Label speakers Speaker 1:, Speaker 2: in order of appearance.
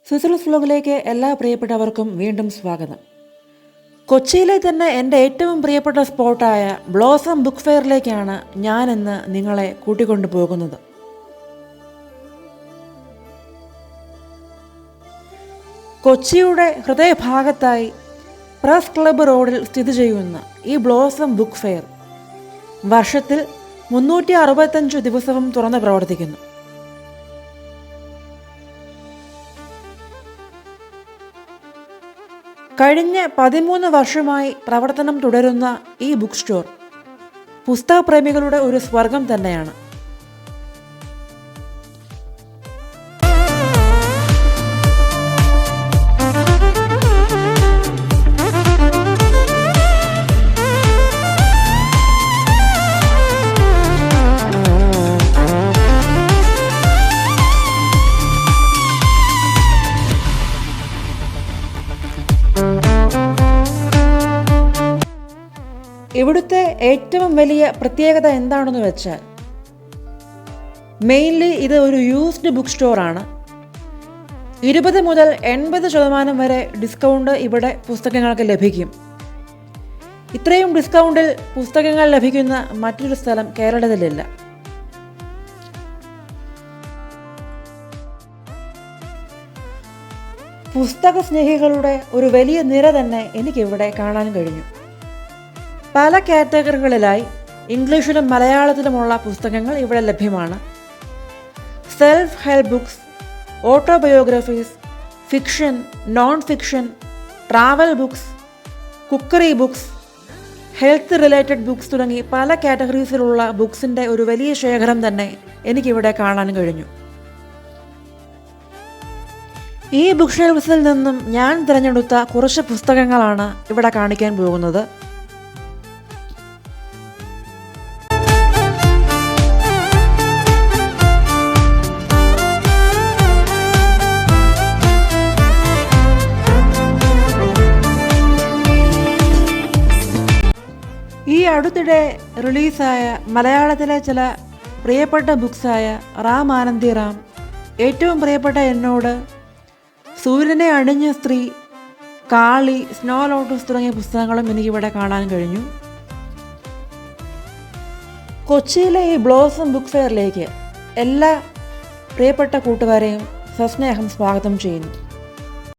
Speaker 1: സിസിൽസ് വ്ലോഗിലേക്ക് എല്ലാ പ്രിയപ്പെട്ടവർക്കും വീണ്ടും സ്വാഗതം. കൊച്ചിയിലെ തന്നെ എൻ്റെ ഏറ്റവും പ്രിയപ്പെട്ട സ്പോട്ടായ ബ്ലോസം ബുക്ക് ഫെയറിലേക്കാണ് ഞാനിന്ന് നിങ്ങളെ കൂട്ടിക്കൊണ്ടു പോകുന്നത്. കൊച്ചിയുടെ ഹൃദയഭാഗത്തായി പ്രസ് ക്ലബ്ബ് റോഡിൽ സ്ഥിതി ചെയ്യുന്ന ഈ ബ്ലോസം ബുക്ക് ഫെയർ വർഷത്തിൽ 365 ദിവസവും തുറന്ന് പ്രവർത്തിക്കുന്നു. കഴിഞ്ഞ 13 വർഷമായി പ്രവർത്തനം തുടരുന്ന ഈ ബുക്ക് സ്റ്റോർ പുസ്തകപ്രേമികളുടെ ഒരു സ്വർഗം തന്നെയാണ്. ഇവിടുത്തെ ഏറ്റവും വലിയ പ്രത്യേകത എന്താണെന്ന് വെച്ചാൽ മെയിൻലി ഇത് ഒരു യൂസ്ഡ് ബുക്ക് സ്റ്റോറാണ്. 20 മുതൽ 80% വരെ ഡിസ്കൗണ്ട് ഇവിടെ പുസ്തകങ്ങൾക്ക് ലഭിക്കും. ഇത്രയും ഡിസ്കൗണ്ടിൽ പുസ്തകങ്ങൾ ലഭിക്കുന്ന മറ്റൊരു സ്ഥലം കേരളത്തിലില്ല. പുസ്തക സ്നേഹികളുടെ ഒരു വലിയ നിര തന്നെ എനിക്കിവിടെ കാണാൻ കഴിഞ്ഞു. പല കാറ്റഗറികളിലായി ഇംഗ്ലീഷിലും മലയാളത്തിലുമുള്ള പുസ്തകങ്ങൾ ഇവിടെ ലഭ്യമാണ്. Self help books, autobiographies, fiction, non fiction, travel books, cookery books, health related books തുടങ്ങി പല കാറ്റഗറീസിലുള്ള ബുക്സിൻ്റെ ഒരു വലിയ ശേഖരം തന്നെ എനിക്കിവിടെ കാണാൻ കഴിഞ്ഞു. ഈ ബുക്ക് ഷെൽഫ്സിൽ നിന്നും ഞാൻ തിരഞ്ഞെടുത്ത കുറച്ച് പുസ്തകങ്ങളാണ് ഇവിടെ കാണിക്കാൻ പോകുന്നത്. ഈ അടുത്തിടെ റിലീസായ മലയാളത്തിലെ ചില പ്രിയപ്പെട്ട ബുക്സായ റാം ആനന്ദി റാം, ഏറ്റവും പ്രിയപ്പെട്ട എന്നോട്, സൂര്യനെ അണിഞ്ഞ സ്ത്രീ, കാളി, സ്നോ ലോട്ടസ് തുടങ്ങിയ പുസ്തകങ്ങളും എനിക്കിവിടെ കാണാൻ കഴിഞ്ഞു. കൊച്ചിയിലെ ഈ ബ്ലോസം ബുക്ക് ഫെയറിലേക്ക് എല്ലാ പ്രിയപ്പെട്ട കൂട്ടുകാരെയും സസ്നേഹം സ്വാഗതം ചെയ്യുന്നു.